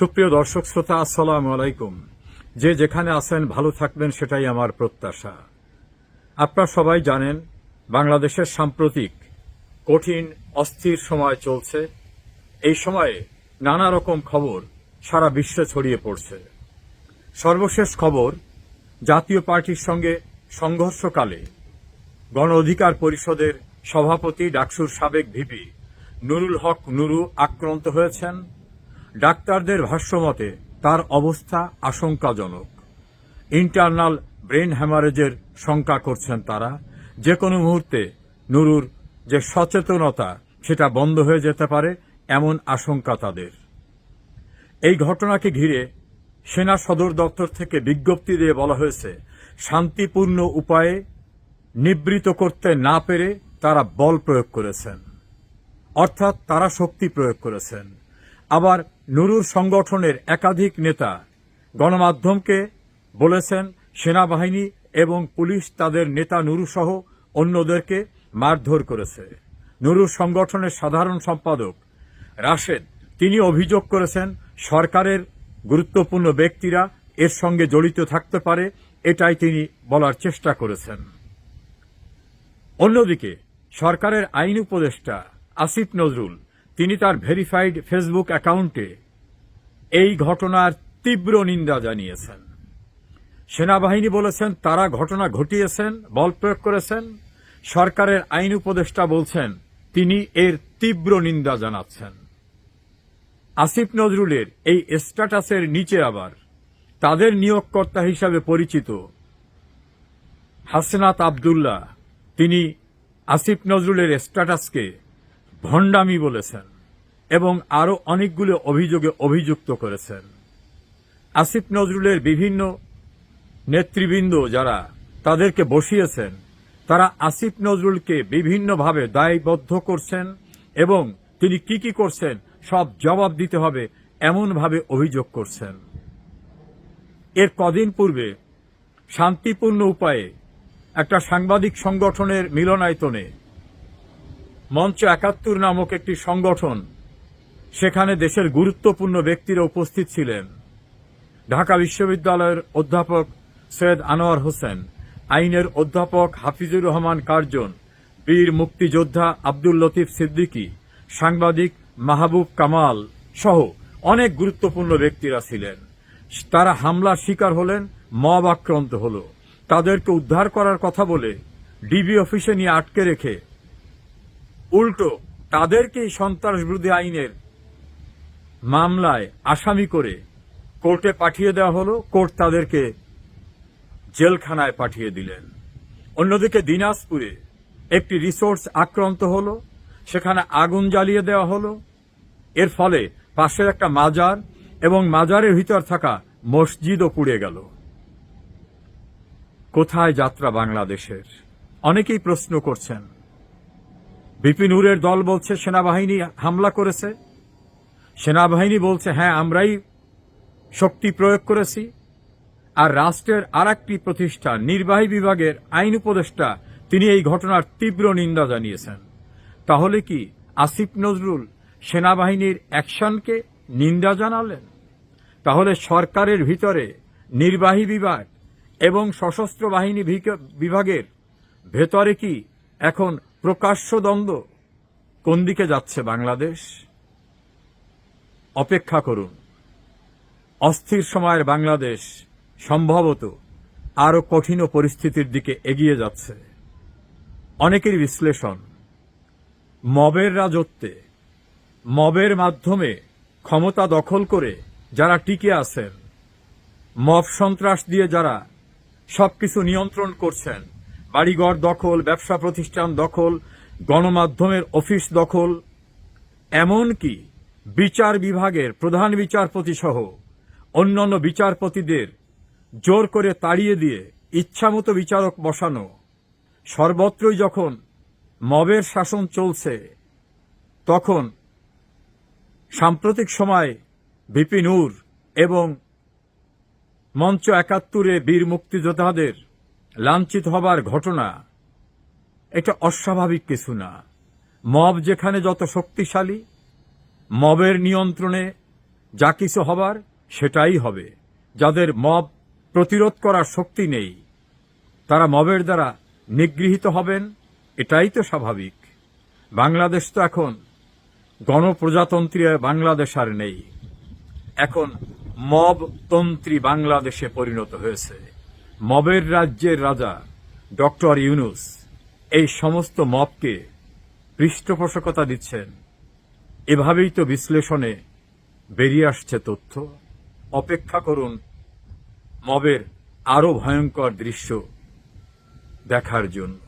সুপ্রিয় দর্শক শ্রোতা, আসসালামু আলাইকুম। যে যেখানে আছেন ভালো থাকবেন, সেটাই আমার প্রত্যাশা। আপনারা সবাই জানেন, বাংলাদেশের সাম্প্রতিক কঠিন অস্থির সময় চলছে। এই সময়ে নানা রকম খবর সারা বিশ্বে ছড়িয়ে পড়ছে। সর্বশেষ খবর, জাতীয় পার্টির সঙ্গে সংঘর্ষকালে গণ অধিকার পরিষদের সভাপতি ডাকসুর সাবেক ভিপি নুরুল হক নুরু আক্রান্ত হয়েছেন। ডাক্তারদের ভাষ্যমতে তার অবস্থা আশঙ্কাজনক। ইন্টারনাল ব্রেন হ্যামারেজের শঙ্কা করছেন তারা। যে কোনো মুহূর্তে নুরুর যে সচেতনতা, সেটা বন্ধ হয়ে যেতে পারে, এমন আশঙ্কা তাদের। এই ঘটনাকে ঘিরে সেনা সদর দপ্তর থেকে বিজ্ঞপ্তি দিয়ে বলা হয়েছে, শান্তিপূর্ণ উপায়ে নিবৃত করতে না পেরে তারা বল প্রয়োগ করেছেন, অর্থাৎ তারা শক্তি প্রয়োগ করেছেন। আবার নুরুর সংগঠনের একাধিক নেতা গণমাধ্যমকে বলেছেন, সেনাবাহিনী এবং পুলিশ তাদের নেতা নুরুসহ অন্যদেরকে মারধর করেছে। নুরুর সংগঠনের সাধারণ সম্পাদক রাশেদ, তিনি অভিযোগ করেছেন সরকারের গুরুত্বপূর্ণ ব্যক্তিরা এর সঙ্গে জড়িত থাকতে পারে, এটাই তিনি বলার চেষ্টা করেছেন। অন্যদিকে সরকারের আইন উপদেষ্টা আসিফ নজরুল, তিনি তার ভেরিফাইড ফেসবুক অ্যাকাউন্টে এই ঘটনার তীব্র নিন্দা জানিয়েছেন। সেনাবাহিনী বলেছেন তারা ঘটনা ঘটিয়েছেন, বল প্রয়োগ করেছেন। সরকারের আইন উপদেষ্টা বলছেন তিনি এর তীব্র নিন্দা জানাচ্ছেন। আসিফ নজরুলের এই স্ট্যাটাসের নিচে আবার তাদের নিয়োগকর্তা হিসাবে পরিচিত হাসনাত আব্দুল্লাহ, তিনি আসিফ নজরুলের স্ট্যাটাসকে ভণ্ডামি বলেছেন এবং আরও অনেকগুলো অভিযোগে অভিযুক্ত করেছেন। আসিফ নজরুলের বিভিন্ন নেতৃবৃন্দ যারা তাদেরকে বসিয়েছেন, তারা আসিফ নজরুলকে বিভিন্নভাবে দায়বদ্ধ করছেন এবং তিনি কি কি করছেন সব জবাব দিতে হবে, এমনভাবে অভিযোগ করছেন। এর কদিন পূর্বে শান্তিপূর্ণ উপায়ে একটা সাংবাদিক সংগঠনের মিলনায়তনে মঞ্চ ৭১ নামক একটি সংগঠন, সেখানে দেশের গুরুত্বপূর্ণ ব্যক্তিরা উপস্থিত ছিলেন। ঢাকা বিশ্ববিদ্যালয়ের অধ্যাপক সৈয়দ আনোয়ার হোসেন, আইনের অধ্যাপক হাফিজুর রহমান কার্জন, বীর মুক্তিযোদ্ধা আব্দুল লতিফ সিদ্দিকী, সাংবাদিক মাহবুব কামাল সহ অনেক গুরুত্বপূর্ণ ব্যক্তিরা ছিলেন। তারা হামলার শিকার হলেন, মব আক্রান্ত হল। তাদেরকে উদ্ধার করার কথা বলে ডিবি অফিসে নিয়ে আটকে রেখে উল্টো তাদেরকেই সন্ত্রাস বিরোধী আইনের মামলায় আসামি করে কোর্টে পাঠিয়ে দেওয়া হলো। কোর্ট তাদেরকে জেলখানায় পাঠিয়ে দিলেন। অন্যদিকে দিনাজপুরে একটি রিসোর্স আক্রান্ত হল, সেখানে আগুন জ্বালিয়ে দেওয়া হলো। এর ফলে পাশের একটা মাজার এবং মাজারের ভিতর থাকা মসজিদও পুড়ে গেল। কোথায় যাত্রা বাংলাদেশের? অনেকেই প্রশ্ন করছেন। ভিপি নূরের দল বলছে সেনাবাহিনী হামলা করেছে, সেনাবাহিনী বলছে হ্যাঁ আমরাই শক্তি প্রয়োগ করেছি। আর রাষ্ট্রের আর একটি প্রতিষ্ঠান, নির্বাহী বিভাগের আইন উপদেষ্টা, তিনি এই ঘটনার তীব্র নিন্দা জানিয়েছেন। তাহলে কি আসিফ নজরুল সেনাবাহিনীর অ্যাকশনকে নিন্দা জানালেন? তাহলে সরকারের ভিতরে নির্বাহী বিভাগ এবং সশস্ত্র বাহিনী বিভাগের ভেতরে কি এখন প্রকাশ্য দ্বন্দ্ব? কোন দিকে যাচ্ছে বাংলাদেশ? অপেক্ষা করুন। অস্থির সময়ের বাংলাদেশ সম্ভবত আরো কঠিন পরিস্থিতির দিকে এগিয়ে যাচ্ছে। অনেকের বিশ্লেষণ, মবের রাজত্বে, মবের মাধ্যমে ক্ষমতা দখল করে যারা টিকে আছেন, মব সন্ত্রাস দিয়ে যারা সবকিছু নিয়ন্ত্রণ করছেন, বাড়িঘর দখল, ব্যবসা প্রতিষ্ঠান দখল, গণমাধ্যমের অফিস দখল, এমনকি বিচার বিভাগের প্রধান বিচারপতি সহ অন্যান্য বিচারপতিদের জোর করে তাড়িয়ে দিয়ে ইচ্ছামতো বিচারক বসানো, সর্বত্রই যখন মবের শাসন চলছে, তখন সাম্প্রতিক সময়ে ভিপি নূর এবং মঞ্চ ৭১-এ বীর মুক্তিযোদ্ধাদের লাঞ্ছিত হবার ঘটনা, এটা অস্বাভাবিক কিছু না। মব যেখানে যত শক্তিশালী, মবের নিয়ন্ত্রণে যা কিছু হবার সেটাই হবে। যাদের মব প্রতিরোধ করার শক্তি নেই, তারা মবের দ্বারা নিগৃহীত হবেন, এটাই তো স্বাভাবিক। বাংলাদেশ তো এখন গণপ্রজাতন্ত্রী বাংলাদেশ আর নেই, এখন মবতন্ত্রী বাংলাদেশে পরিণত হয়েছে। মবের রাজ্যের রাজা ডক্টর ইউনূস এই সমস্ত মবকে পৃষ্ঠপোষকতা দিচ্ছেন। এভাবেই তো বিশ্লেষণে বেরিয়ে আসছে তথ্য। অপেক্ষা করুন মবের আরো ভয়ঙ্কর দৃশ্য দেখার জন্য।